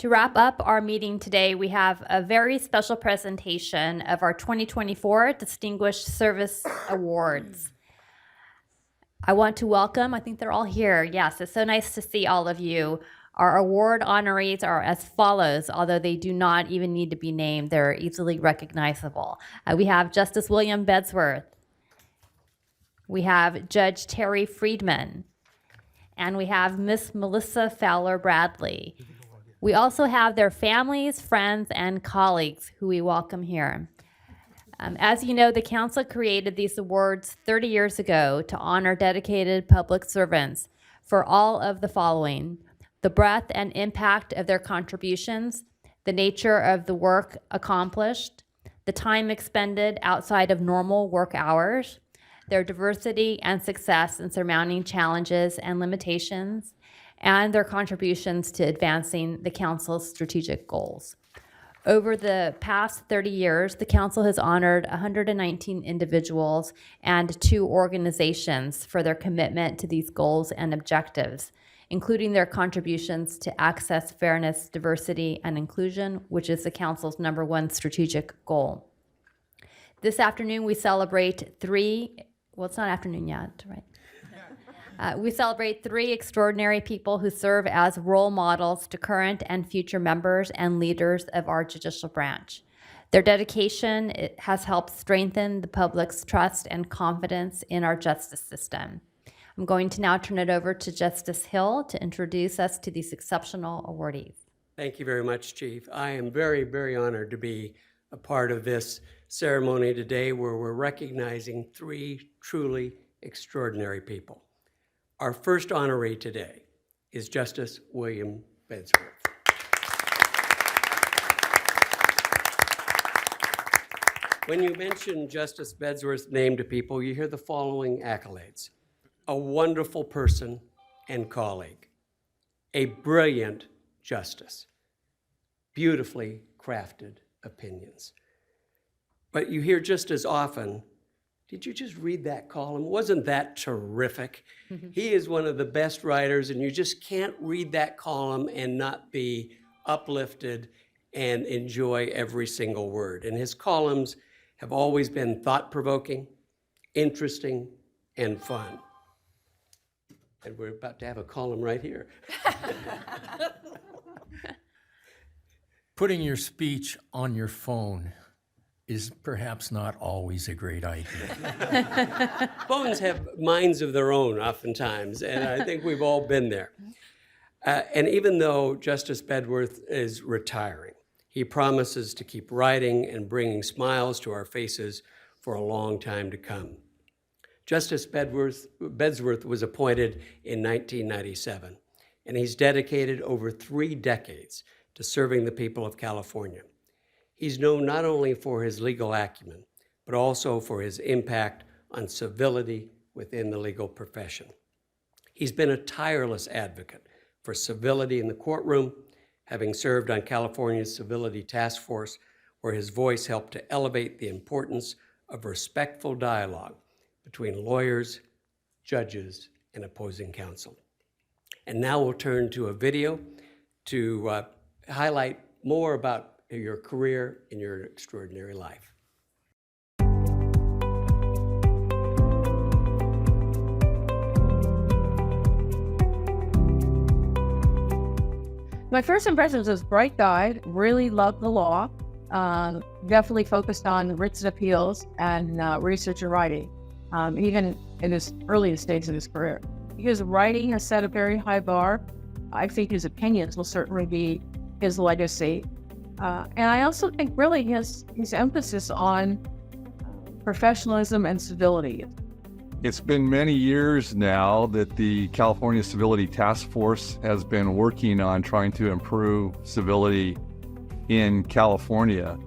To wrap up our meeting today, we have a very special presentation of our 2024 Distinguished Service Awards. I want to welcome, I think they're all here. Yes, it's so nice to see all of you. Our award honorees are as follows, although they do not even need to be named. They're easily recognizable. We have Justice William Bedsworth. We have Judge Terry Friedman. And we have Miss Melissa Fowler-Bradley. We also have their families, friends, and colleagues who we welcome here. As you know, the council created these awards 30 years ago to honor dedicated public servants for all of the following: the breadth and impact of their contributions, the nature of the work accomplished, the time expended outside of normal work hours, their diversity and success in surmounting challenges and limitations, and their contributions to advancing the council's strategic goals. Over the past 30 years, the council has honored 119 individuals and 2 organizations for their commitment to these goals and objectives, including their contributions to access, fairness, diversity, and inclusion, which is the council's #1 strategic goal. This afternoon, we celebrate it's not afternoon yet, right? We celebrate 3 extraordinary people who serve as role models to current and future members and leaders of our judicial branch. Their dedication has helped strengthen the public's trust and confidence in our justice system. I'm going to now turn it over to Justice Hill to introduce us to these exceptional awardees. Thank you very much, Chief. I am very, very honored to be a part of this ceremony today where we're recognizing 3 truly extraordinary people. Our first honoree today is Justice William Bedsworth. When you mention Justice Bedsworth's name to people, you hear the following accolades: a wonderful person and colleague, a brilliant justice, beautifully crafted opinions. But you hear just as often, did you just read that column? Wasn't that terrific? He is one of the best writers, and you just can't read that column and not be uplifted and enjoy every single word. And his columns have always been thought-provoking, interesting, and fun. And we're about to have a column right here. Putting your speech on your phone is perhaps not always a great idea. Phones have minds of their own oftentimes, and I think we've all been there. And even though Justice Bedsworth is retiring, he promises to keep writing and bringing smiles to our faces for a long time to come. Justice Bedsworth was appointed in 1997, and he's dedicated over 3 decades to serving the people of California. He's known not only for his legal acumen, but also for his impact on civility within the legal profession. He's been a tireless advocate for civility in the courtroom, having served on California's Civility Task Force, where his voice helped to elevate the importance of respectful dialogue between lawyers, judges, and opposing counsel. And now we'll turn to a video to highlight more about your career and your extraordinary life. My first impressions was bright guy, really loved the law, definitely focused on writs and appeals and research and writing, even in his earliest days of his career. His writing has set a very high bar. I think his opinions will certainly be his legacy. And I also think really his emphasis on professionalism and civility. It's been many years now that the California Civility Task Force has been working on trying to improve civility in California,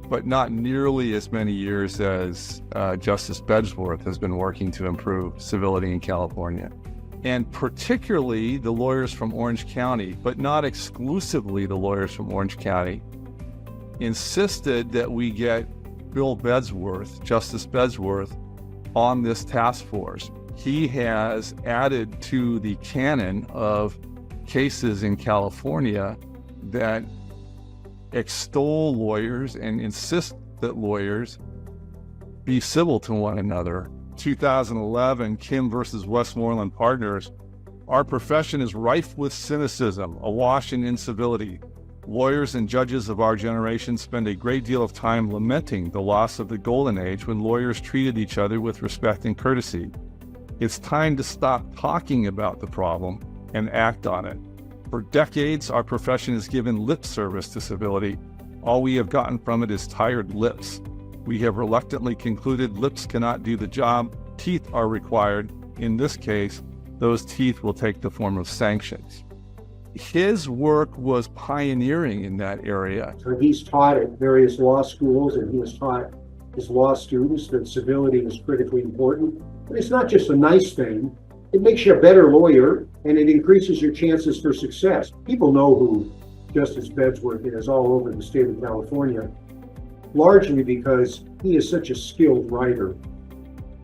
but not nearly as many years as Justice Bedsworth has been working to improve civility in California. And particularly the lawyers from Orange County, but not exclusively the lawyers from Orange County, insisted that we get Bill Bedsworth, Justice Bedsworth, on this task force. He has added to the canon of cases in California that extol lawyers and insist that lawyers be civil to one another. 2011, Kim versus Westmoreland Partners. Our profession is rife with cynicism, awash in incivility. Lawyers and judges of our generation spend a great deal of time lamenting the loss of the golden age when lawyers treated each other with respect and courtesy. It's time to stop talking about the problem and act on it. For decades, our profession has given lip service to civility. All we have gotten from it is tired lips. We have reluctantly concluded lips cannot do the job. Teeth are required. In this case, those teeth will take the form of sanctions. His work was pioneering in that area. So he's taught at various law schools, and he has taught his law students that civility is critically important. But it's not just a nice thing. It makes you a better lawyer, and it increases your chances for success. People know who Justice Bedsworth is all over the state of California, largely because he is such a skilled writer.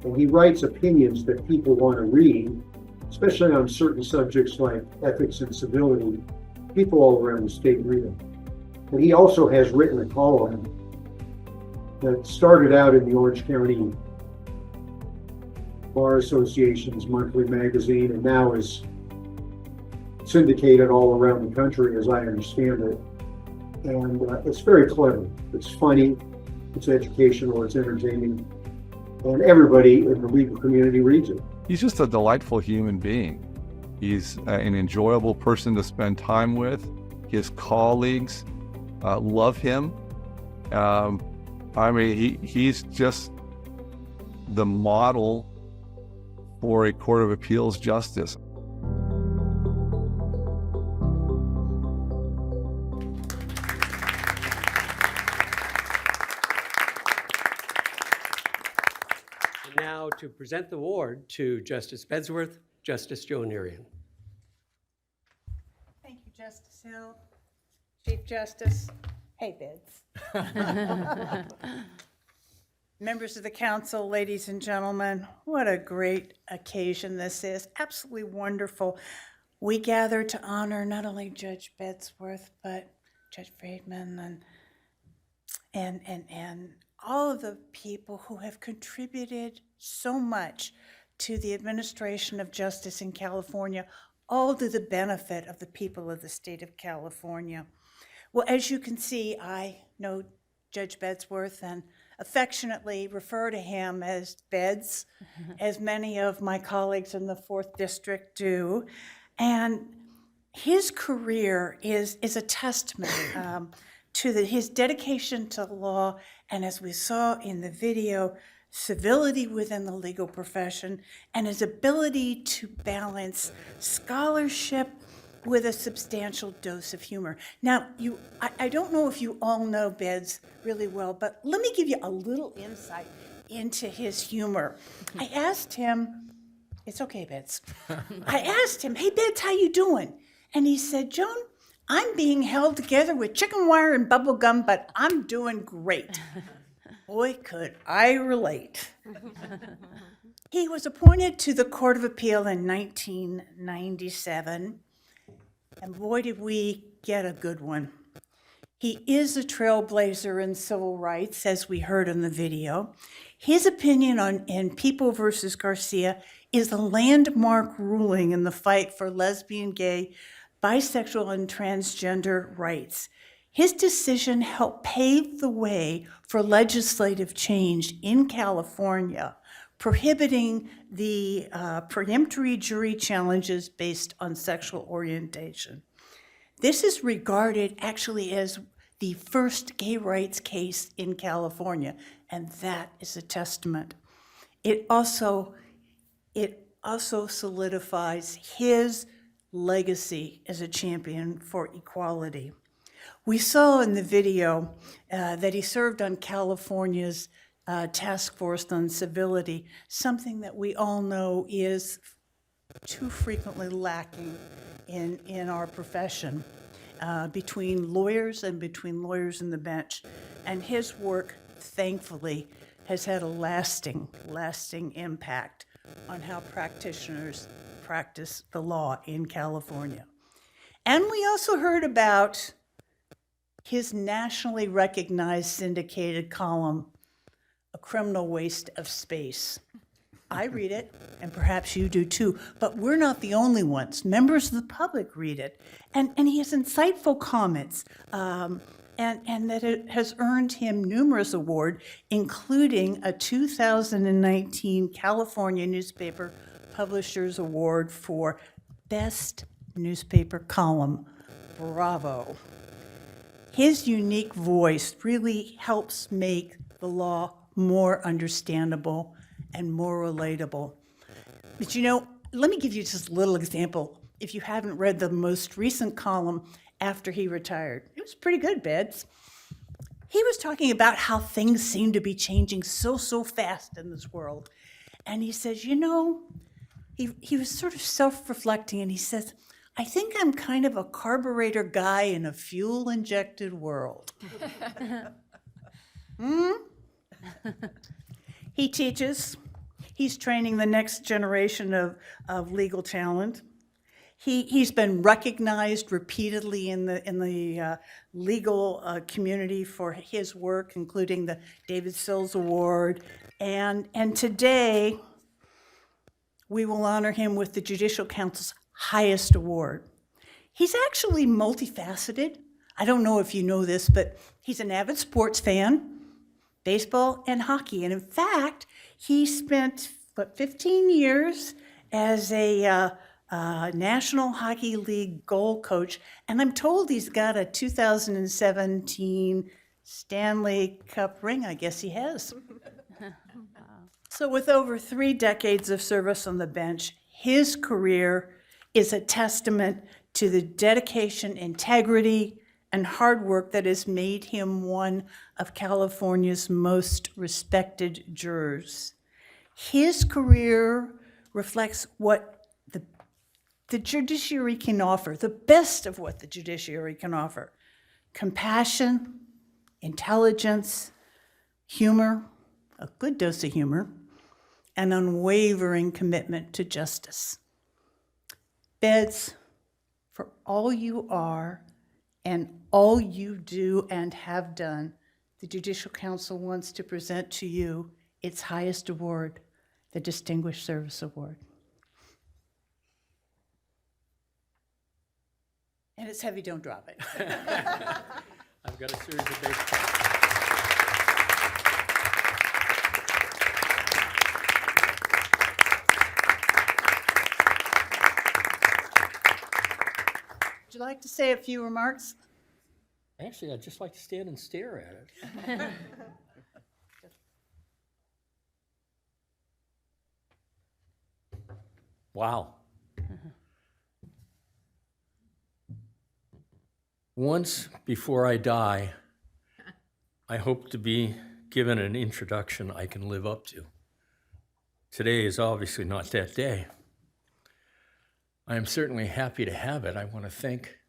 And he writes opinions that people want to read, especially on certain subjects like ethics and civility. People all around the state read him. And he also has written a column that started out in the Orange County Bar Association's monthly magazine and now is syndicated all around the country, as I understand it. And it's very clever. It's funny, it's educational, it's entertaining, and everybody in the legal community reads it. He's just a delightful human being. He's an enjoyable person to spend time with. His colleagues love him. He's just the model for a Court of Appeals justice. And now to present the award to Justice Bedsworth, Justice Joe Nerian. Thank you, Justice Hill, Chief Justice. Hey, Beds. Members of the council, ladies and gentlemen, what a great occasion this is. Absolutely wonderful. We gather to honor not only Judge Bedsworth, but Judge Friedman and all of the people who have contributed so much to the administration of justice in California, all to the benefit of the people of the state of California. Well, as you can see, I know Judge Bedsworth and affectionately refer to him as Beds, as many of my colleagues in the 4th District do. And his career is a testament to his dedication to law, and as we saw in the video, civility within the legal profession, and his ability to balance scholarship with a substantial dose of humor. Now, I don't know if you all know Beds really well, but let me give you a little insight into his humor. I asked him, it's okay, Beds. I asked him, hey, Beds, how you doing? And he said, Joan, I'm being held together with chicken wire and bubble gum, but I'm doing great. Boy, could I relate. He was appointed to the Court of Appeal in 1997. And boy, did we get a good one. He is a trailblazer in civil rights, as we heard in the video. His opinion in People versus Garcia is a landmark ruling in the fight for lesbian, gay, bisexual, and transgender rights. His decision helped pave the way for legislative change in California, prohibiting the preemptory jury challenges based on sexual orientation. This is regarded actually as the first gay rights case in California, and that is a testament. It also solidifies his legacy as a champion for equality. We saw in the video that he served on California's task force on civility, something that we all know is too frequently lacking in our profession, between lawyers and between lawyers and the bench. And his work, thankfully, has had a lasting impact on how practitioners practice the law in California. And we also heard about his nationally recognized syndicated column, A Criminal Waste of Space. I read it, and perhaps you do too, but we're not the only ones. Members of the public read it. And he has insightful comments, and that it has earned him numerous awards, including a 2019 California Newspaper Publishers Award for Best Newspaper Column. Bravo. His unique voice really helps make the law more understandable and more relatable. But you know, let me give you just a little example. If you haven't read the most recent column after he retired, it was pretty good, Beds. He was talking about how things seem to be changing so fast in this world. And he says, you know, he was sort of self-reflecting, and he says, I think I'm kind of a carburetor guy in a fuel-injected world. He teaches. He's training the next generation of legal talent. He's been recognized repeatedly in the legal community for his work, including the David Sills Award. And today, we will honor him with the Judicial Council's highest award. He's actually multifaceted. I don't know if you know this, but he's an avid sports fan, baseball and hockey. And in fact, he spent, 15 years as a National Hockey League goal coach. And I'm told he's got a 2017 Stanley Cup ring. I guess he has. So with over 3 decades of service on the bench, his career is a testament to the dedication, integrity, and hard work that has made him one of California's most respected jurors. His career reflects what the judiciary can offer, the best of what the judiciary can offer: compassion, intelligence, humor, a good dose of humor, and unwavering commitment to justice. Beds, for all you are and all you do and have done, the Judicial Council wants to present to you its highest award, the Distinguished Service Award. And it's heavy, don't drop it. I've got a series of baseball. Would you like to say a few remarks? Actually, I'd just like to stand and stare at it. Wow. Once before I die, I hope to be given an introduction I can live up to. Today is obviously not that day. I am certainly happy to have it. I want to thank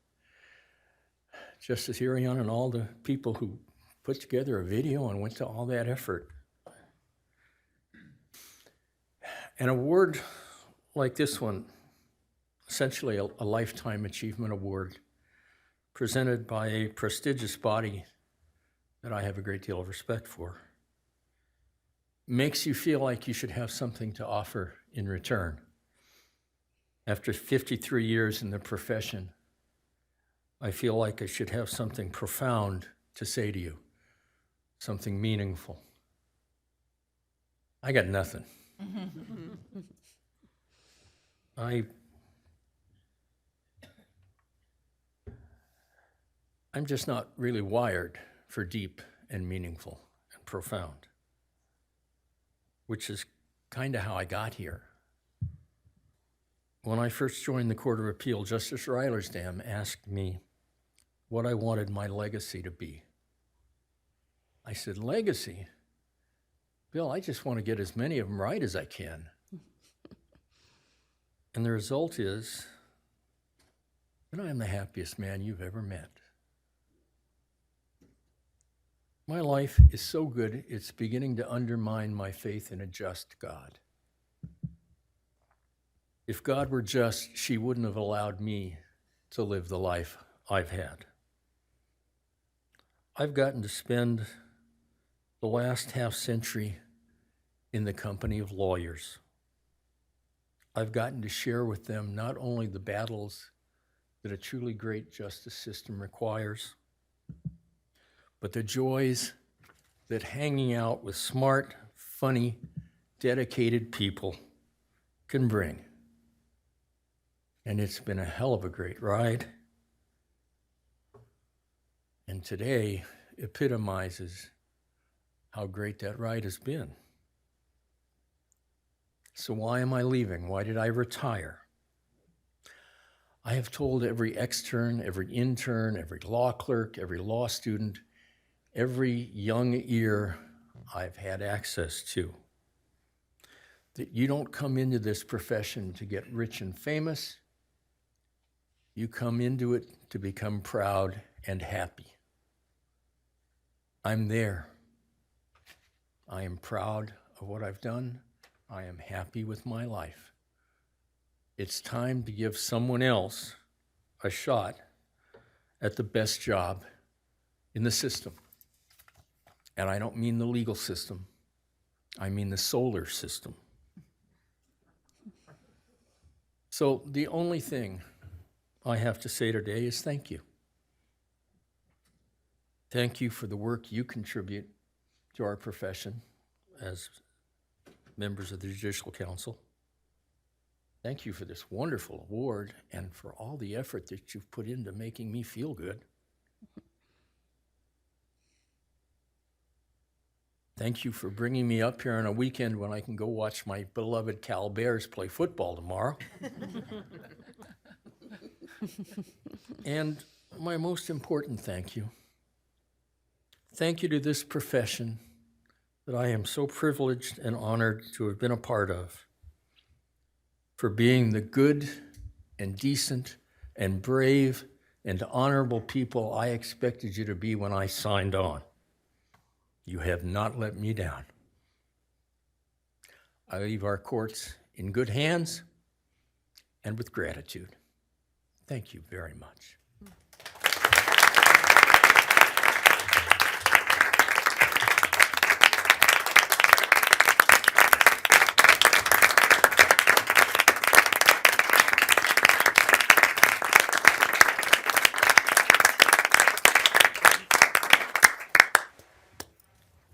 Justice Irion and all the people who put together a video and went to all that effort. An award like this one, essentially a Lifetime Achievement Award, presented by a prestigious body that I have a great deal of respect for, makes you feel like you should have something to offer in return. After 53 years in the profession, I feel like I should have something profound to say to you, something meaningful. I got nothing. I'm just not really wired for deep and meaningful and profound, which is kind of how I got here. When I first joined the Court of Appeal, Justice Rylersdam asked me what I wanted my legacy to be. I said, legacy? Bill, I just want to get as many of them right as I can. And the result is that I am the happiest man you've ever met. My life is so good, it's beginning to undermine my faith in a just God. If God were just, she wouldn't have allowed me to live the life I've had. I've gotten to spend the last half century in the company of lawyers. I've gotten to share with them not only the battles that a truly great justice system requires, but the joys that hanging out with smart, funny, dedicated people can bring. And it's been a hell of a great ride. And today epitomizes how great that ride has been. So why am I leaving? Why did I retire? I have told every extern, every intern, every law clerk, every law student, every young ear I've had access to, that you don't come into this profession to get rich and famous. You come into it to become proud and happy. I'm there. I am proud of what I've done. I am happy with my life. It's time to give someone else a shot at the best job in the system. And I don't mean the legal system. I mean the solar system. So the only thing I have to say today is thank you. Thank you for the work you contribute to our profession as members of the Judicial Council. Thank you for this wonderful award and for all the effort that you've put into making me feel good. Thank you for bringing me up here on a weekend when I can go watch my beloved Cal Bears play football tomorrow. And my most important thank you. Thank you to this profession that I am so privileged and honored to have been a part of, for being the good and decent and brave and honorable people I expected you to be when I signed on. You have not let me down. I leave our courts in good hands and with gratitude. Thank you very much.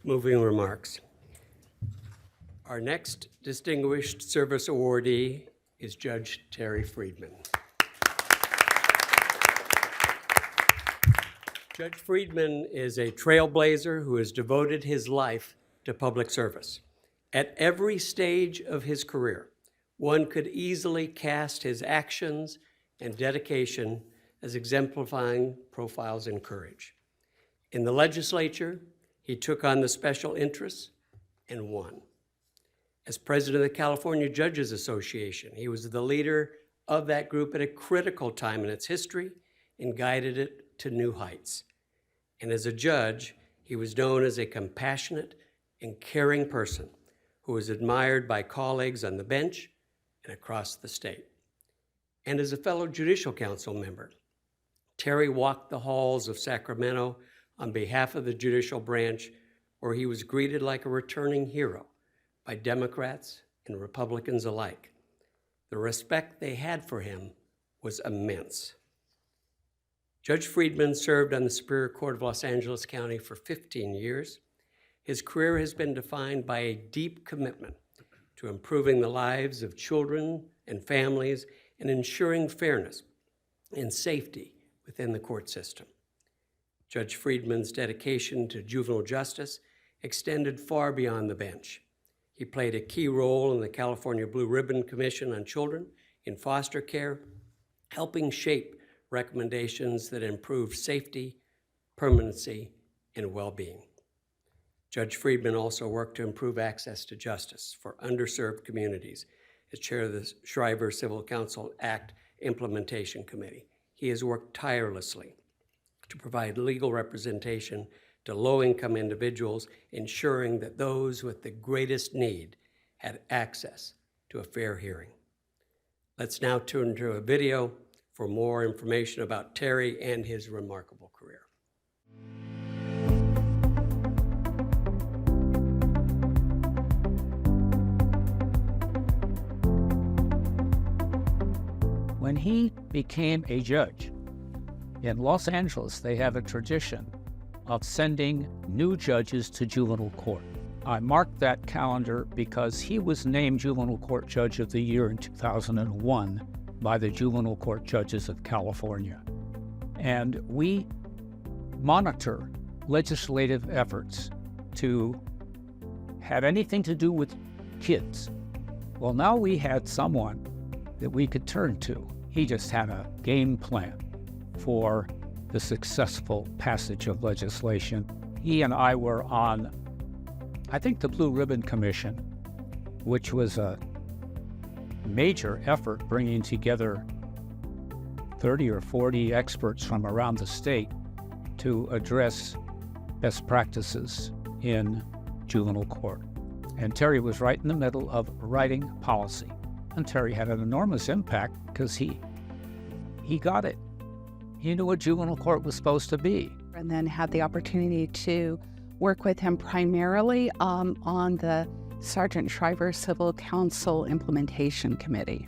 Moving remarks. Our next Distinguished Service Awardee is Judge Terry Friedman. Judge Friedman is a trailblazer who has devoted his life to public service. At every stage of his career, one could easily cast his actions and dedication as exemplifying profiles in courage. In the legislature, he took on the special interests and won. As president of the California Judges Association, he was the leader of that group at a critical time in its history and guided it to new heights. And as a judge, he was known as a compassionate and caring person who was admired by colleagues on the bench and across the state. And as a fellow Judicial Council member, Terry walked the halls of Sacramento on behalf of the judicial branch, where he was greeted like a returning hero by Democrats and Republicans alike. The respect they had for him was immense. Judge Friedman served on the Superior Court of Los Angeles County for 15 years. His career has been defined by a deep commitment to improving the lives of children and families and ensuring fairness and safety within the court system. Judge Friedman's dedication to juvenile justice extended far beyond the bench. He played a key role in the California Blue Ribbon Commission on Children in foster care, helping shape recommendations that improved safety, permanency, and well-being. Judge Friedman also worked to improve access to justice for underserved communities as chair of the Shriver Civil Counsel Act Implementation Committee. He has worked tirelessly to provide legal representation to low-income individuals, ensuring that those with the greatest need had access to a fair hearing. Let's now turn to a video for more information about Terry and his remarkable career. he became a judge. In Los Angeles, they have a tradition of sending new judges to juvenile court. I marked that calendar because he was named Juvenile Court Judge of the Year in 2001 by the Juvenile Court Judges of California. And we monitor legislative efforts to have anything to do with kids. Well, now we had someone that we could turn to. He just had a game plan for the successful passage of legislation. He and I were on, I think, the Blue Ribbon Commission, which was a major effort bringing together 30 or 40 experts from around the state to address best practices in juvenile court. And Terry was right in the middle of writing policy. And Terry had an enormous impact because he got it. He knew what juvenile court was supposed to be. And then had the opportunity to work with him primarily on the Sergeant Shriver Civil Council Implementation Committee.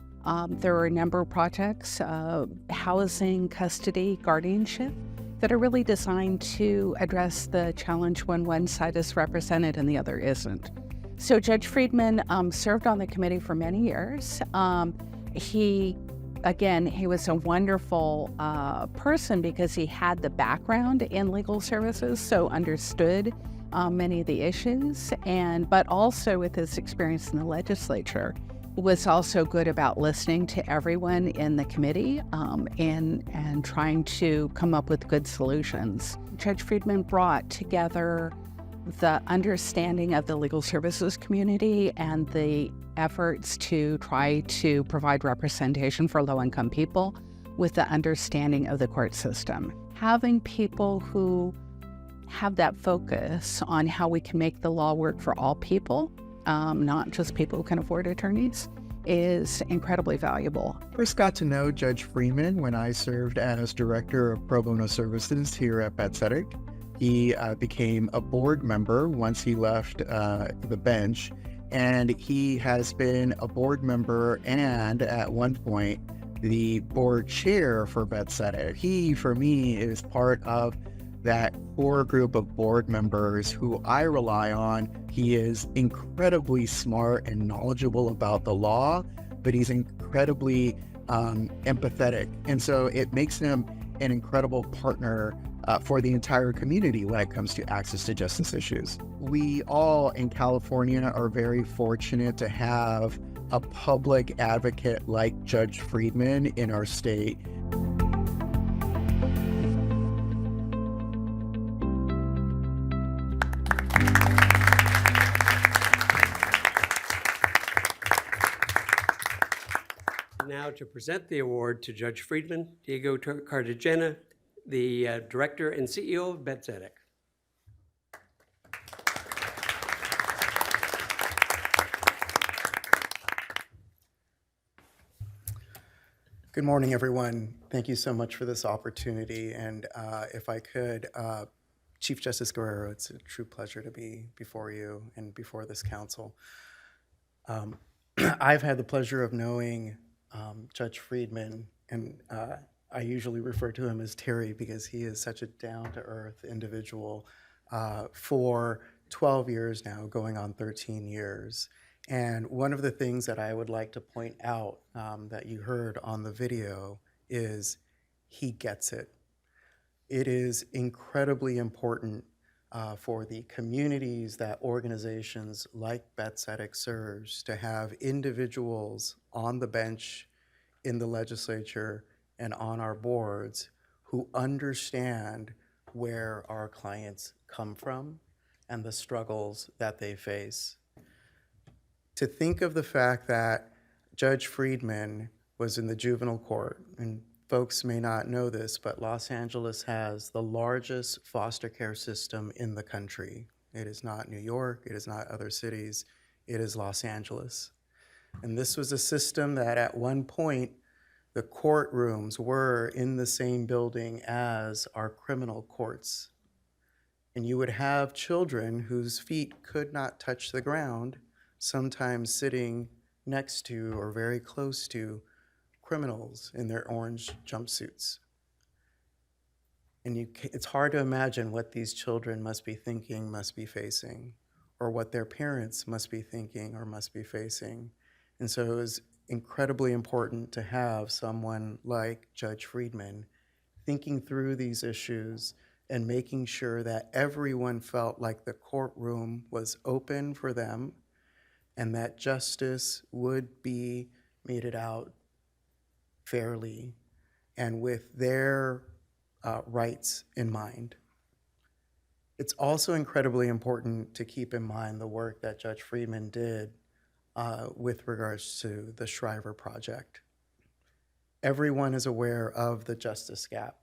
There were a number of projects, housing, custody, guardianship, that are really designed to address the challenge when one side is represented and the other isn't. So Judge Friedman served on the committee for many years. He was a wonderful person because he had the background in legal services, so understood many of the issues, but also with his experience in the legislature, was also good about listening to everyone in the committee and trying to come up with good solutions. Judge Friedman brought together the understanding of the legal services community and the efforts to try to provide representation for low-income people with the understanding of the court system. Having people who have that focus on how we can make the law work for all people, not just people who can afford attorneys, is incredibly valuable. First got to know Judge Friedman when I served as Director of Pro Bono Services here at Bedsworth. He became a board member once he left the bench, and he has been a board member and at one point the board chair for Bedsworth. He, for me, is part of that core group of board members who I rely on. He is incredibly smart and knowledgeable about the law, but he's incredibly empathetic. And so it makes him an incredible partner for the entire community when it comes to access to justice issues. We all in California are very fortunate to have a public advocate like Judge Friedman in our state. Now to present the award to Judge Friedman, Diego Cartagena, the Director and CEO of Bedsworth. Good morning, everyone. Thank you so much for this opportunity. And if I could, Chief Justice Guerrero, it's a true pleasure to be before you and before this council. I've had the pleasure of knowing Judge Friedman, and I usually refer to him as Terry because he is such a down-to-earth individual for 12 years now, going on 13 years. And one of the things that I would like to point out that you heard on the video is he gets it. It is incredibly important for the communities that organizations like Bedsworth serves to have individuals on the bench, in the legislature, and on our boards who understand where our clients come from and the struggles that they face. To think of the fact that Judge Friedman was in the juvenile court, and folks may not know this, but Los Angeles has the largest foster care system in the country. It is not New York, it is not other cities, it is Los Angeles. And this was a system that at one point, the courtrooms were in the same building as our criminal courts. And you would have children whose feet could not touch the ground, sometimes sitting next to or very close to criminals in their orange jumpsuits. And it's hard to imagine what these children must be thinking, must be facing, or what their parents must be thinking or must be facing. And so it was incredibly important to have someone like Judge Friedman thinking through these issues and making sure that everyone felt like the courtroom was open for them and that justice would be meted out fairly and with their rights in mind. It's also incredibly important to keep in mind the work that Judge Friedman did with regards to the Shriver Project. Everyone is aware of the justice gap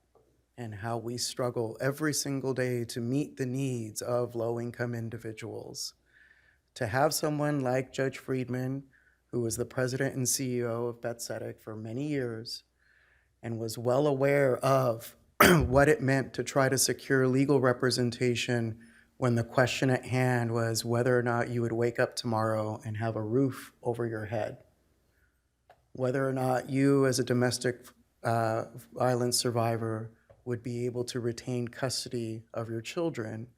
and how we struggle every single day to meet the needs of low-income individuals. To have someone like Judge Friedman, who was the president and CEO of Betsedic for many years and was well aware of what it meant to try to secure legal representation when the question at hand was whether or not you would wake up tomorrow and have a roof over your head, whether or not you as a domestic violence survivor would be able to retain custody of your children,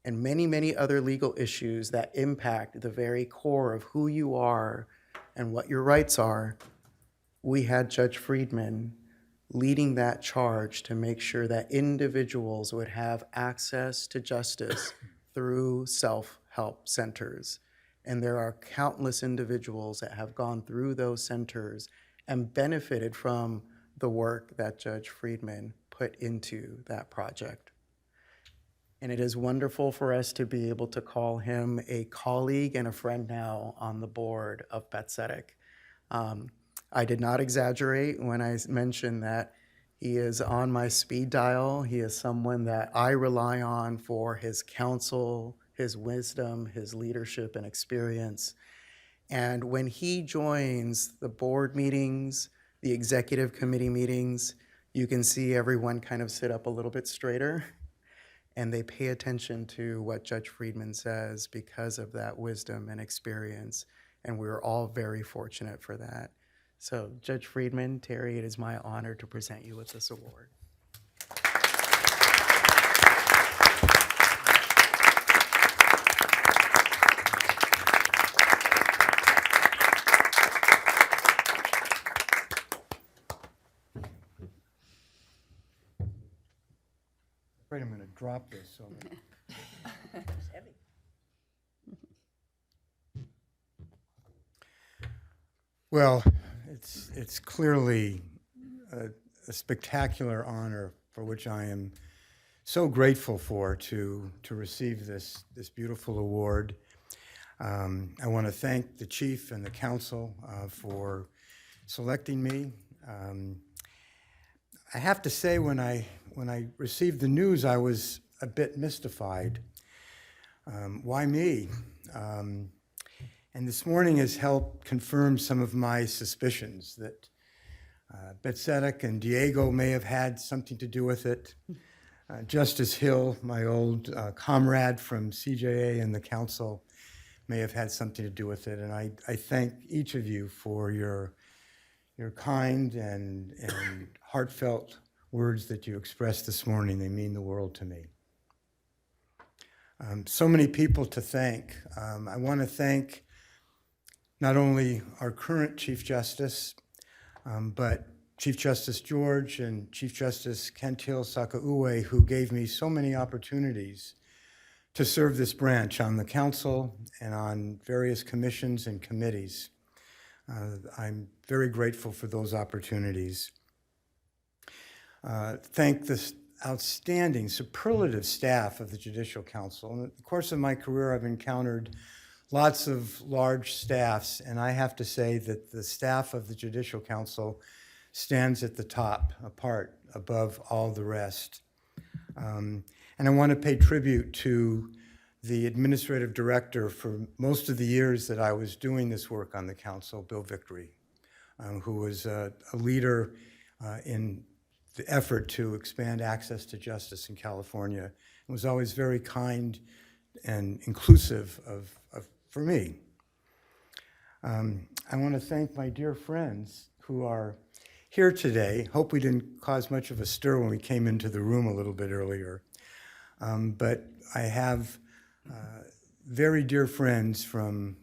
and many, many other legal issues that impact the very core of who you are and what your rights are. We had Judge Friedman leading that charge to make sure that individuals would have access to justice through self-help centers. And there are countless individuals that have gone through those centers and benefited from the work that Judge Friedman put into that project. And it is wonderful for us to be able to call him a colleague and a friend now on the board of Betsedic. I did not exaggerate when I mentioned that he is on my speed dial. He is someone that I rely on for his counsel, his wisdom, his leadership and experience. And when he joins the board meetings, the executive committee meetings, you can see everyone kind of sit up a little bit straighter and they pay attention to what Judge Friedman says because of that wisdom and experience. And we're all very fortunate for that. So Judge Friedman, Terry, it is my honor to present you with this award. Afraid I'm going to drop this. So. It's heavy. Well, it's clearly a spectacular honor for which I am so grateful to receive this beautiful award. I want to thank the chief and the council for selecting me. I have to say, when I received the news, I was a bit mystified. Why me? And this morning has helped confirm some of my suspicions that Betsedic and Diego may have had something to do with it. Justice Hill, my old comrade from CJA and the council, may have had something to do with it. And I thank each of you for your kind and heartfelt words that you expressed this morning. They mean the world to me. So many people to thank. I want to thank not only our current Chief Justice, but Chief Justice George and Chief Justice Kentil Sakaue, who gave me so many opportunities to serve this branch on the council and on various commissions and committees. I'm very grateful for those opportunities. Thank this outstanding, superlative staff of the Judicial Council. In the course of my career, I've encountered lots of large staffs, and I have to say that the staff of the Judicial Council stands at the top, apart, above all the rest. And I want to pay tribute to the administrative director for most of the years that I was doing this work on the council, Bill Victory, who was a leader in the effort to expand access to justice in California, and was always very kind and inclusive for me. I want to thank my dear friends who are here today. Hope we didn't cause much of a stir when we came into the room a little bit earlier. But I have very dear friends from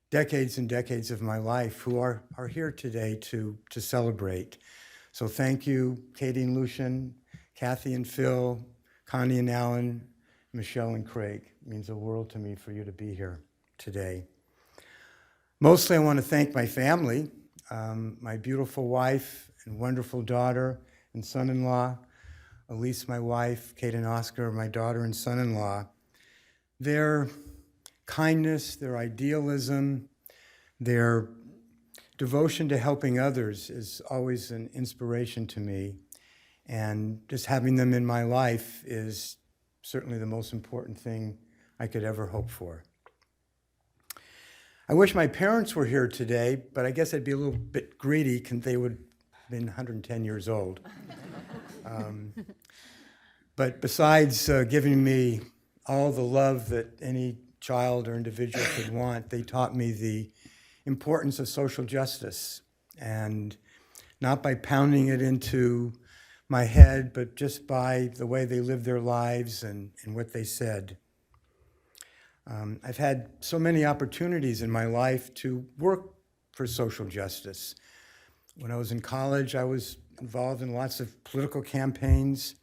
decades and decades of my life who are here today to celebrate. So thank you, Katie and Lucian, Kathy and Phil, Connie and Alan, Michelle and Craig. It means the world to me for you to be here today. Mostly I want to thank my family, my beautiful wife and wonderful daughter and son-in-law, Elise, my wife, Kate and Oscar, my daughter and son-in-law. Their kindness, their idealism, their devotion to helping others is always an inspiration to me. And just having them in my life is certainly the most important thing I could ever hope for. I wish my parents were here today, but I guess I'd be a little bit greedy because they would have been 110 years old. But besides giving me all the love that any child or individual could want, they taught me the importance of social justice, and not by pounding it into my head, but just by the way they lived their lives and what they said. I've had so many opportunities in my life to work for social justice. When I was in college, I was involved in lots of political campaigns.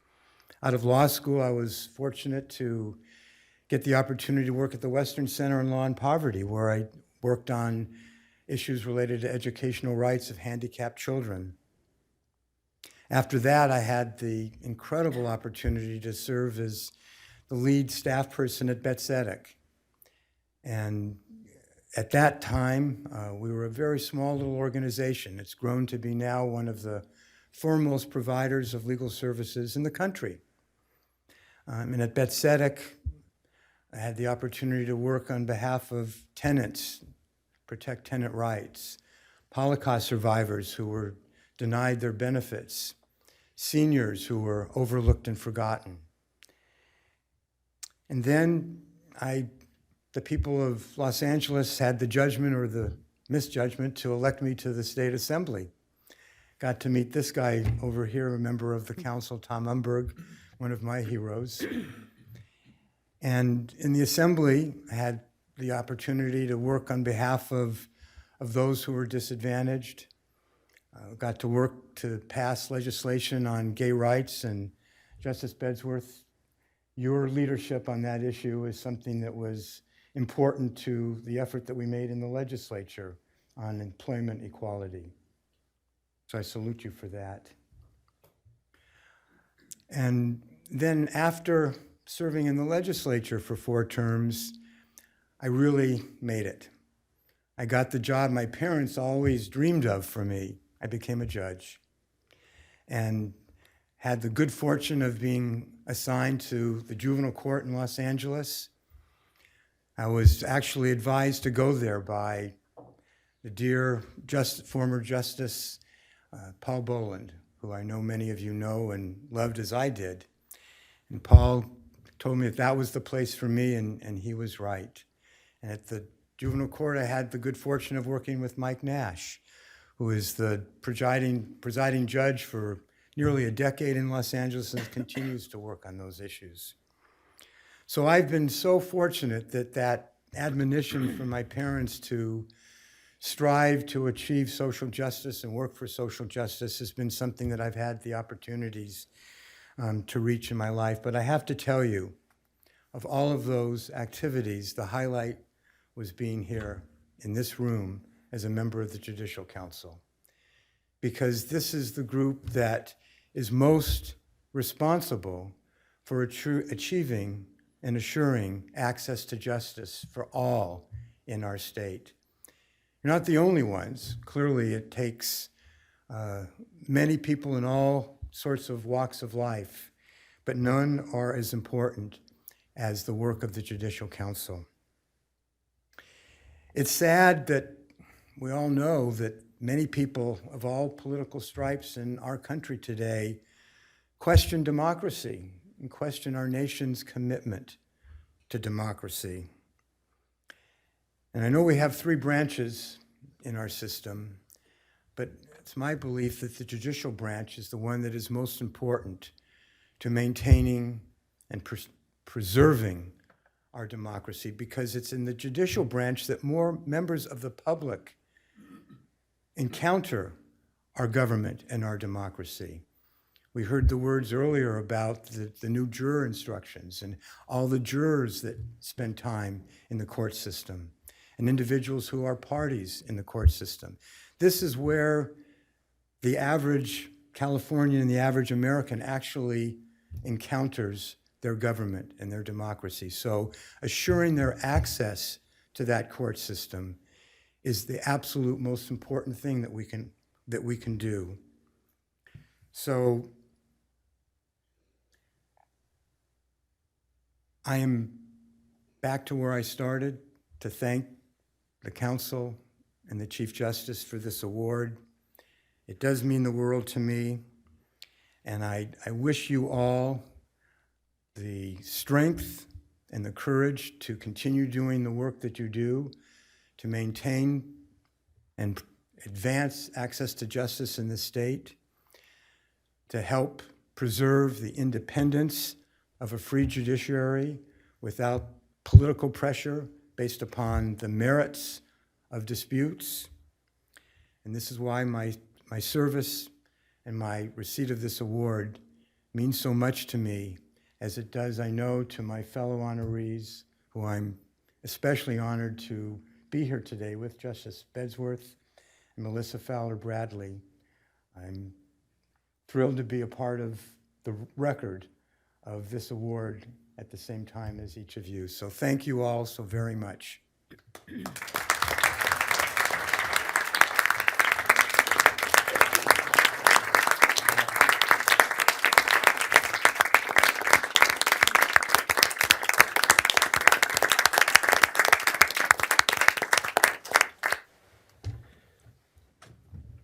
Out of law school, I was fortunate to get the opportunity to work at the Western Center on Law and Poverty, where I worked on issues related to educational rights of handicapped children. After that, I had the incredible opportunity to serve as the lead staff person at Bedsworth. And at that time, we were a very small little organization. It's grown to be now one of the foremost providers of legal services in the country. And at Bedsworth, I had the opportunity to work on behalf of tenants, protect tenant rights, Holocaust survivors who were denied their benefits, seniors who were overlooked and forgotten. And then the people of Los Angeles had the judgment or the misjudgment to elect me to the State Assembly. Got to meet this guy over here, a member of the council, Tom Umberg, one of my heroes. And in the Assembly, I had the opportunity to work on behalf of those who were disadvantaged. Got to work to pass legislation on gay rights, and Justice Bedsworth, your leadership on that issue is something that was important to the effort that we made in the legislature on employment equality. So I salute you for that. And then after serving in the legislature for 4 terms, I really made it. I got the job my parents always dreamed of for me. I became a judge and had the good fortune of being assigned to the juvenile court in Los Angeles. I was actually advised to go there by the dear former Justice Paul Boland, who I know many of you know and loved as I did. And Paul told me that was the place for me, and he was right. And at the juvenile court, I had the good fortune of working with Mike Nash, who is the presiding judge for nearly a decade in Los Angeles and continues to work on those issues. So I've been so fortunate that admonition from my parents to strive to achieve social justice and work for social justice has been something that I've had the opportunities to reach in my life. But I have to tell you, of all of those activities, the highlight was being here in this room as a member of the Judicial Council, because this is the group that is most responsible for achieving and assuring access to justice for all in our state. You're not the only ones. Clearly, it takes many people in all sorts of walks of life, but none are as important as the work of the Judicial Council. It's sad that we all know that many people of all political stripes in our country today question democracy and question our nation's commitment to democracy. And I know we have 3 branches in our system, but It's my belief that the judicial branch is the one that is most important to maintaining and preserving our democracy, because it's in the judicial branch that more members of the public encounter our government and our democracy. We heard the words earlier about the new juror instructions and all the jurors that spend time in the court system and individuals who are parties in the court system. This is where the average Californian and the average American actually encounters their government and their democracy. So assuring their access to that court system is the absolute most important thing that we can do. So I am back to where I started, to thank the council and the Chief Justice for this award. It does mean the world to me, and I wish you all the strength and the courage to continue doing the work that you do, to maintain and advance access to justice in this state, to help preserve the independence of a free judiciary without political pressure based upon the merits of disputes. And this is why my service and my receipt of this award means so much to me, as it does, I know, to my fellow honorees, who I'm especially honored to be here today with, Justice Bedsworth and Melissa Fowler-Bradley. I'm thrilled to be a part of the record of this award at the same time as each of you. So thank you all so very much.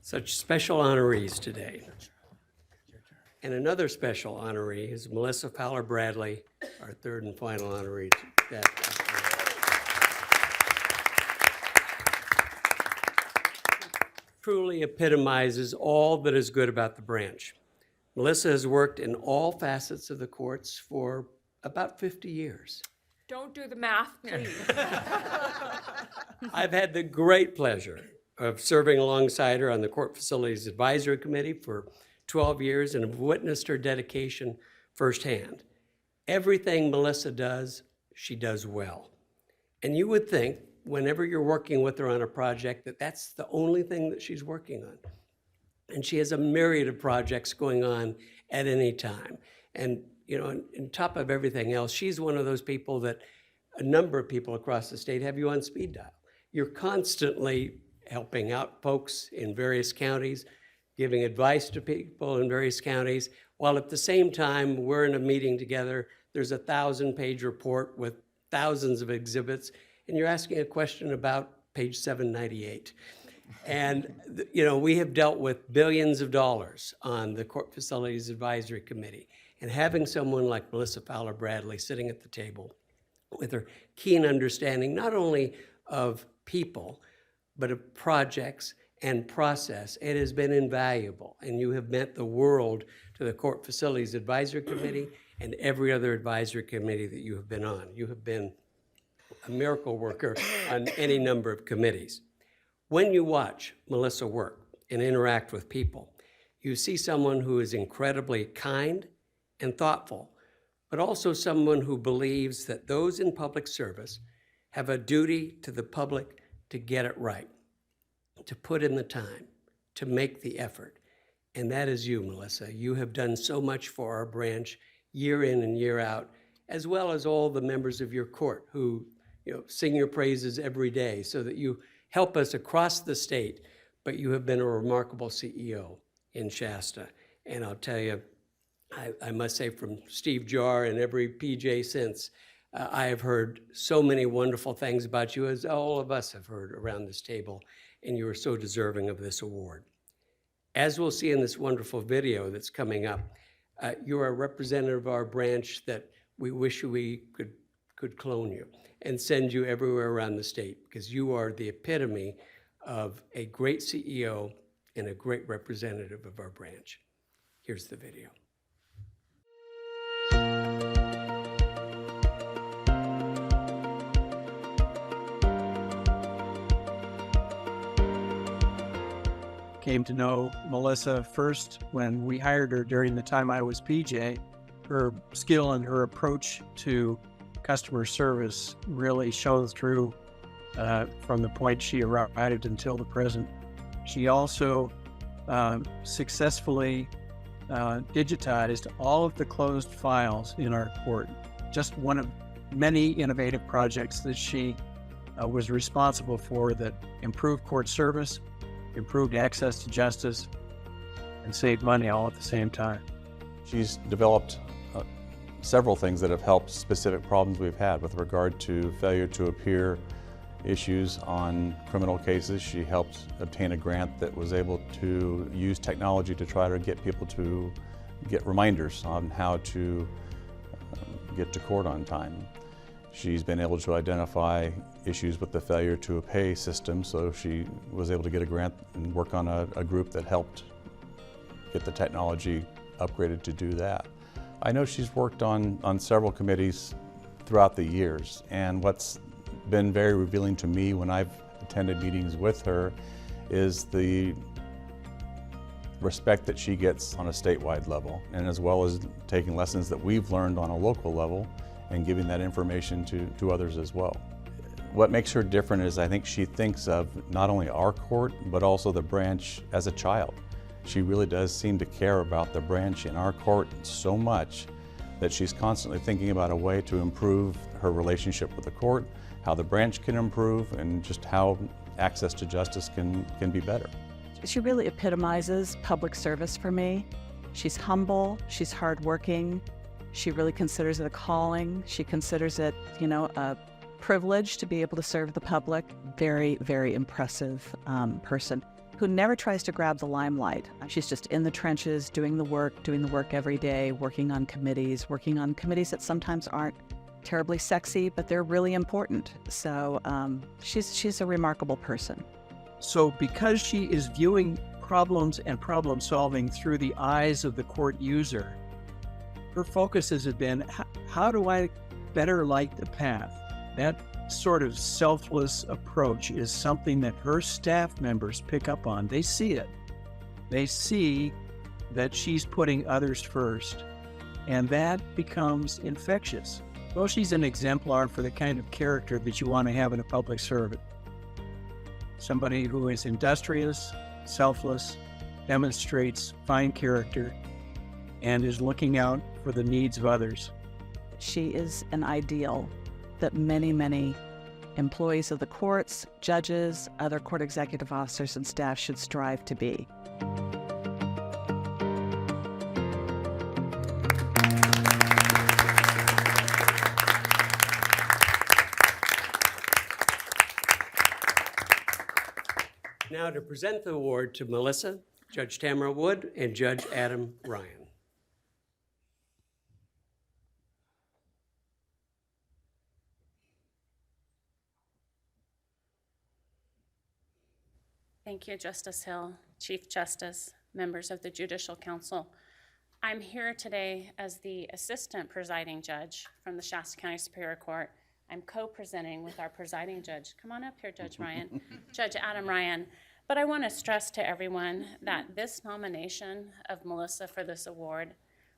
Such special honorees today. And another special honoree is Melissa Fowler-Bradley, our third and final honoree. That truly epitomizes all that is good about the branch. Melissa has worked in all facets of the courts for about 50 years. Don't do the math, please. I've had the great pleasure of serving alongside her on the Court Facilities Advisory Committee for 12 years and have witnessed her dedication firsthand. Everything Melissa does, she does well. And you would think, whenever you're working with her on a project, that that's the only thing that she's working on. And she has a myriad of projects going on at any time. And, you know, on top of everything else, she's one of those people that a number of people across the state have you on speed dial. You're constantly helping out folks in various counties, giving advice to people in various counties, while at the same time, we're in a meeting together, there's a 1,000-page report with thousands of exhibits, and you're asking a question about page 798. And, you know, we have dealt with billions of dollars on the Court Facilities Advisory Committee, and having someone like Melissa Fowler-Bradley sitting at the table with her keen understanding, not only of people, but of projects and process, it has been invaluable. And you have meant the world to the Court Facilities Advisory Committee and every other advisory committee that you have been on. You have been a miracle worker on any number of committees. When you watch Melissa work and interact with people, you see someone who is incredibly kind and thoughtful, but also someone who believes that those in public service have a duty to the public to get it right, to put in the time, to make the effort. And that is you, Melissa. You have done so much for our branch year in and year out, as well as all the members of your court who, you know, sing your praises every day so that you help us across the state, but you have been a remarkable CEO in Shasta. And I'll tell you, I must say, from Steve Jarr and every PJ since, I have heard so many wonderful things about you, as all of us have heard around this table, and you are so deserving of this award. As we'll see in this wonderful video that's coming up, you're a representative of our branch that we wish we could clone you and send you everywhere around the state, because you are the epitome of a great CEO and a great representative of our branch. Here's the video. Came to know Melissa first when we hired her during the time I was PJ. Her skill and her approach to customer service really shone through from the point she arrived until the present. She also successfully digitized all of the closed files in our court. Just one of many innovative projects that she was responsible for that improved court service, improved access to justice, and saved money all at the same time. She's developed several things that have helped specific problems we've had with regard to failure to appear issues on criminal cases. She helped obtain a grant that was able to use technology to try to get people to get reminders on how to get to court on time. She's been able to identify issues with the failure to pay system, so she was able to get a grant and work on a group that helped get the technology upgraded to do that. I know she's worked on several committees throughout the years, and what's been very revealing to me when I've attended meetings with her is the respect that she gets on a statewide level, and as well as taking lessons that we've learned on a local level and giving that information to others as well. What makes her different is I think she thinks of not only our court, but also the branch as a child. She really does seem to care about the branch in our court so much that she's constantly thinking about a way to improve her relationship with the court, how the branch can improve, and just how access to justice can be better. She really epitomizes public service for me. She's humble, she's hardworking, she really considers it a calling, she considers it, a privilege to be able to serve the public. Very, very impressive person who never tries to grab the limelight. She's just in the trenches, doing the work every day, working on committees that sometimes aren't terribly sexy, but they're really important. So she's a remarkable person. So because she is viewing problems and problem solving through the eyes of the court user, her focus has been, how do I better light the path? That sort of selfless approach is something that her staff members pick up on. They see it. They see that she's putting others first, and that becomes infectious. Well, she's an exemplar for the kind of character that you want to have in a public servant. Somebody who is industrious, selfless, demonstrates fine character, and is looking out for the needs of others. She is an ideal that many, many employees of the courts, judges, other court executive officers, and staff should strive to be. Now to present the award to Melissa, Judge Tamara Wood, and Judge Adam Ryan. Thank you, Justice Hill, Chief Justice, members of the Judicial Council. I'm here today as the Assistant Presiding Judge from the Shasta County Superior Court. I'm co-presenting with our presiding judge. Come on up here, Judge Ryan, Judge Adam Ryan. But I want to stress to everyone that this nomination of Melissa for this award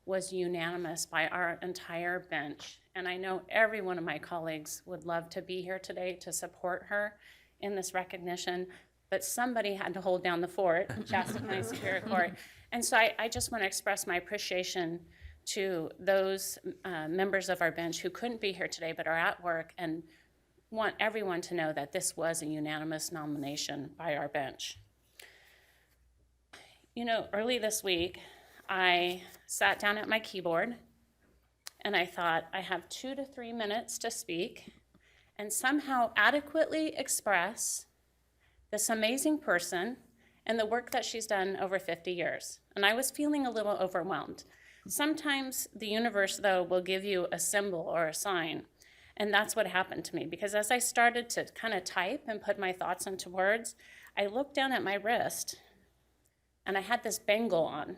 was unanimous by our entire bench. And I know every one of my colleagues would love to be here today to support her in this recognition, but somebody had to hold down the fort, Shasta County Superior Court. And so I just want to express my appreciation to those members of our bench who couldn't be here today but are at work, and want everyone to know that this was a unanimous nomination by our bench. Early this week, I sat down at my keyboard and I thought, I have 2 to 3 minutes to speak and somehow adequately express this amazing person and the work that she's done over 50 years. And I was feeling a little overwhelmed. Sometimes the universe, though, will give you a symbol or a sign. And that's what happened to me, because as I started to kind of type and put my thoughts into words, I looked down at my wrist and I had this bangle on.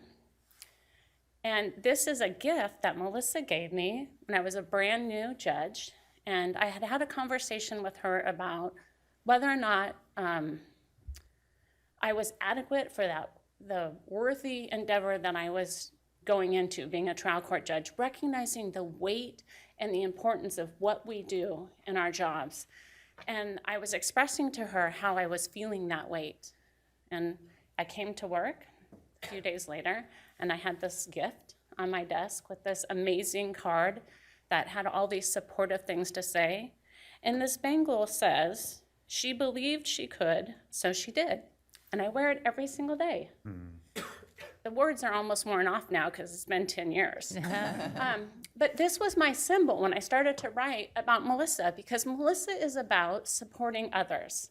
And this is a gift that Melissa gave me when I was a brand new judge, and I had had a conversation with her about whether or not I was adequate for the worthy endeavor that I was going into, being a trial court judge, recognizing the weight and the importance of what we do in our jobs. And I was expressing to her how I was feeling that weight. And I came to work a few days later, and I had this gift on my desk with this amazing card that had all these supportive things to say. And this bangle says, "She believed she could, so she did." And I wear it every single day. The words are almost worn off now because it's been 10 years. But this was my symbol when I started to write about Melissa, because Melissa is about supporting others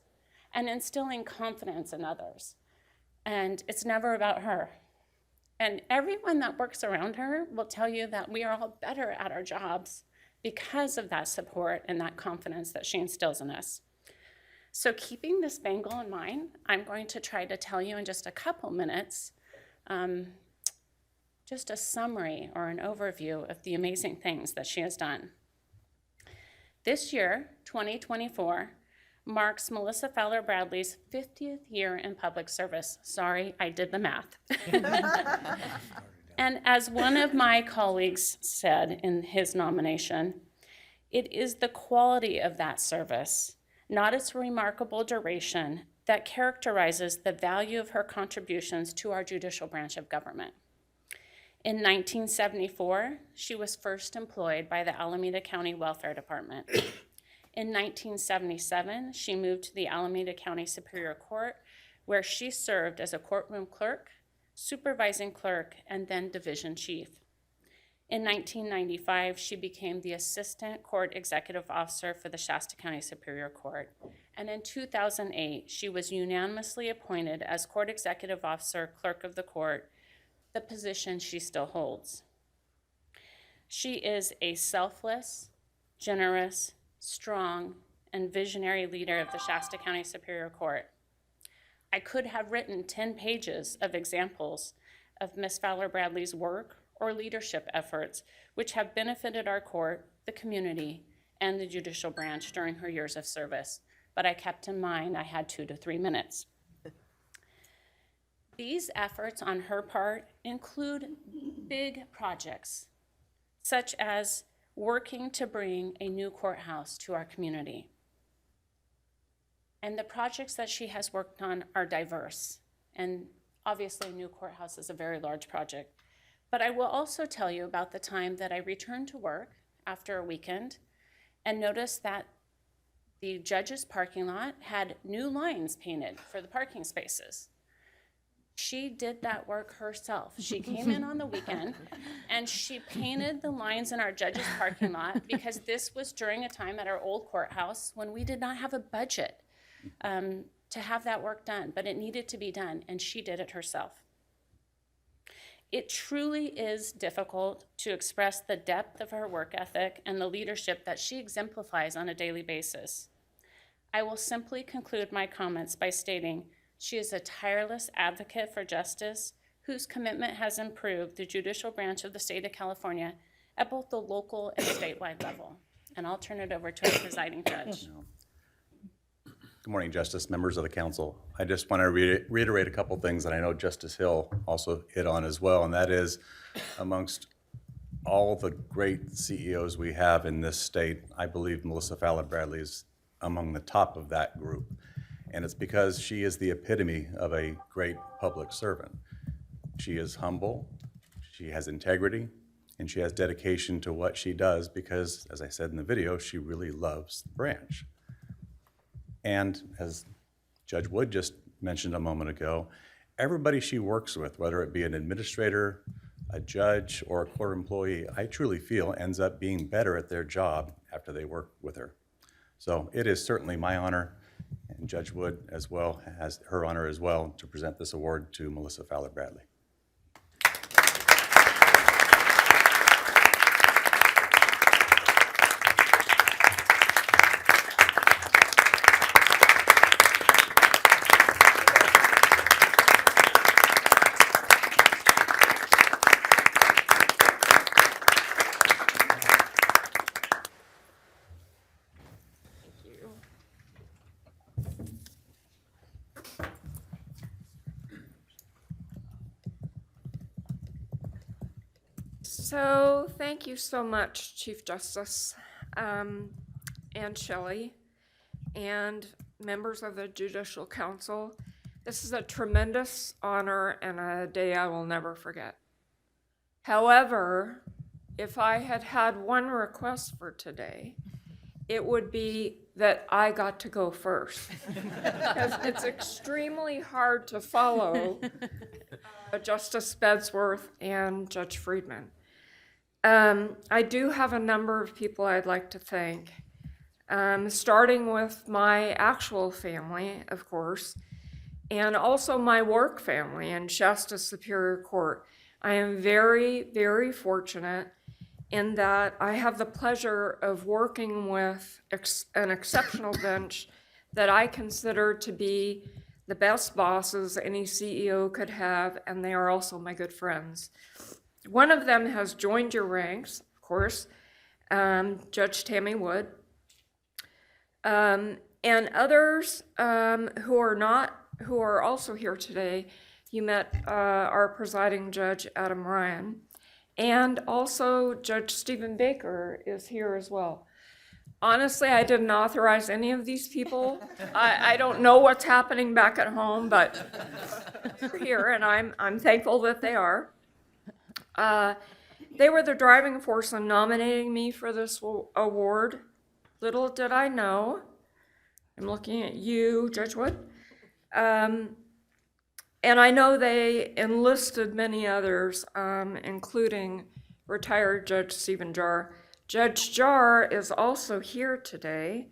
and instilling confidence in others. And it's never about her. And everyone that works around her will tell you that we are all better at our jobs because of that support and that confidence that she instills in us. So keeping this bangle in mind, I'm going to try to tell you in just a couple minutes just a summary or an overview of the amazing things that she has done. This year, 2024, marks Melissa Fowler-Bradley's 50th year in public service. Sorry, I did the math. And as one of my colleagues said in his nomination, it is the quality of that service, not its remarkable duration, that characterizes the value of her contributions to our judicial branch of government. In 1974, she was first employed by the Alameda County Welfare Department. In 1977, she moved to the Alameda County Superior Court, where she served as a courtroom clerk, supervising clerk, and then division chief. In 1995, she became the Assistant Court Executive Officer for the Shasta County Superior Court. And in 2008, she was unanimously appointed as Court Executive Officer, Clerk of the Court, the position she still holds. She is a selfless, generous, strong, and visionary leader of the Shasta County Superior Court. I could have written 10 pages of examples of Ms. Fowler-Bradley's work or leadership efforts which have benefited our court, the community, and the judicial branch during her years of service, but I kept in mind I had 2 to 3 minutes. These efforts on her part include big projects, such as working to bring a new courthouse to our community. And the projects that she has worked on are diverse, and obviously a new courthouse is a very large project. But I will also tell you about the time that I returned to work after a weekend and noticed that the judge's parking lot had new lines painted for the parking spaces. She did that work herself. She came in on the weekend and she painted the lines in our judge's parking lot because this was during a time at our old courthouse when we did not have a budget to have that work done, but it needed to be done, and she did it herself. It truly is difficult to express the depth of her work ethic and the leadership that she exemplifies on a daily basis. I will simply conclude my comments by stating she is a tireless advocate for justice whose commitment has improved the judicial branch of the state of California at both the local and statewide level. And I'll turn it over to our presiding judge. Good morning, Justice, members of the council. I just want to reiterate a couple things that I know Justice Hill also hit on as well, and that is amongst all the great CEOs we have in this state, I believe Melissa Fowler-Bradley is among the top of that group. And it's because she is the epitome of a great public servant. She is humble, she has integrity, and she has dedication to what she does because, as I said in the video, she really loves the branch. And as Judge Wood just mentioned a moment ago, everybody she works with, whether it be an administrator, a judge, or a court employee, I truly feel ends up being better at their job after they work with her. So it is certainly my honor, and Judge Wood as well has her honor as well, to present this award to Melissa Fowler-Bradley. So thank you so much, Chief Justice, and Shelley, and members of the Judicial Council. This is a tremendous honor and a day I will never forget. However, if I had had one request for today, it would be that I got to go first. Because it's extremely hard to follow Justice Bedsworth and Judge Friedman. I do have a number of people I'd like to thank, starting with my actual family, of course, and also my work family in Shasta Superior Court. I am very, very fortunate in that I have the pleasure of working with an exceptional bench that I consider to be the best bosses any CEO could have, and they are also my good friends. One of them has joined your ranks, of course, Judge Tammy Wood, and others who are also here today. You met our presiding judge, Adam Ryan, and also Judge Stephen Baker is here as well. Honestly, I didn't authorize any of these people. I don't know what's happening back at home, but they're here, and I'm thankful that they are. They were the driving force in nominating me for this award. Little did I know, I'm looking at you, Judge Wood, and I know they enlisted many others, including retired Judge Stephen Jarr. Judge Jarr is also here today.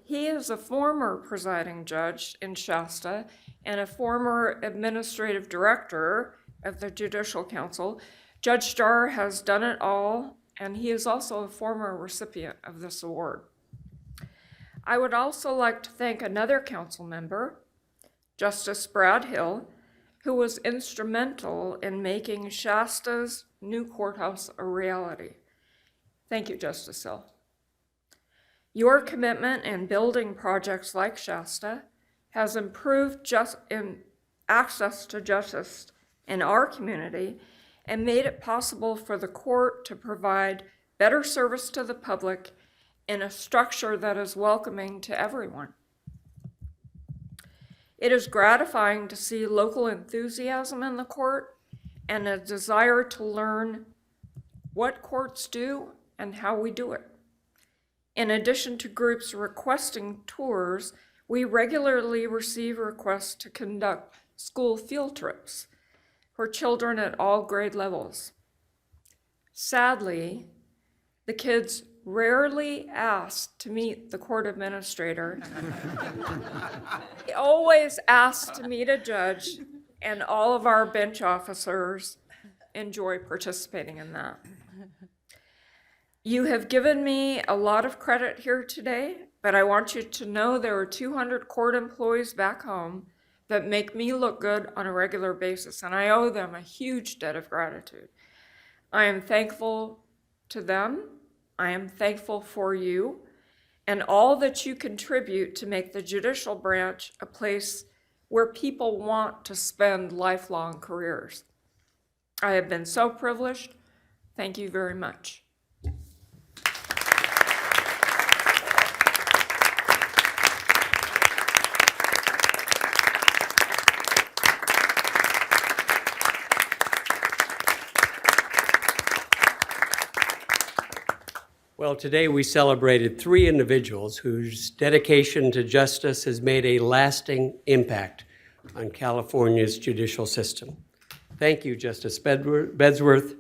He is a former presiding judge in Shasta and a former administrative director of the Judicial Council. Judge Jarr has done it all, and he is also a former recipient of this award. I would also like to thank another council member, Justice Brad Hill, who was instrumental in making Shasta's new courthouse a reality. Thank you, Justice Hill. Your commitment in building projects like Shasta has improved access to justice in our community and made it possible for the court to provide better service to the public in a structure that is welcoming to everyone. It is gratifying to see local enthusiasm in the court and a desire to learn what courts do and how we do it. In addition to groups requesting tours, we regularly receive requests to conduct school field trips for children at all grade levels. Sadly, the kids rarely ask to meet the court administrator. They always ask to meet a judge, and all of our bench officers enjoy participating in that. You have given me a lot of credit here today, but I want you to know there are 200 court employees back home that make me look good on a regular basis, and I owe them a huge debt of gratitude. I am thankful to them. I am thankful for you and all that you contribute to make the judicial branch a place where people want to spend lifelong careers. I have been so privileged. Thank you very much. Well, today we celebrated 3 individuals whose dedication to justice has made a lasting impact on California's judicial system. Thank you, Justice Bedsworth,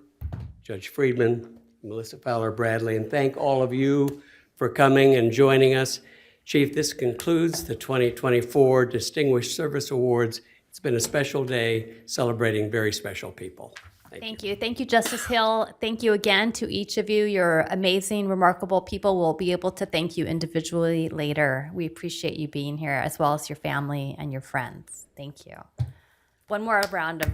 Judge Friedman, Melissa Fowler-Bradley, and thank all of you for coming and joining us. Chief, this concludes the 2024 Distinguished Service Awards. It's been a special day celebrating very special people. Thank you. Thank you, Justice Hill. Thank you again to each of you. You're amazing, remarkable people. We'll be able to thank you individually later. We appreciate you being here, as well as your family and your friends. Thank you. One more round of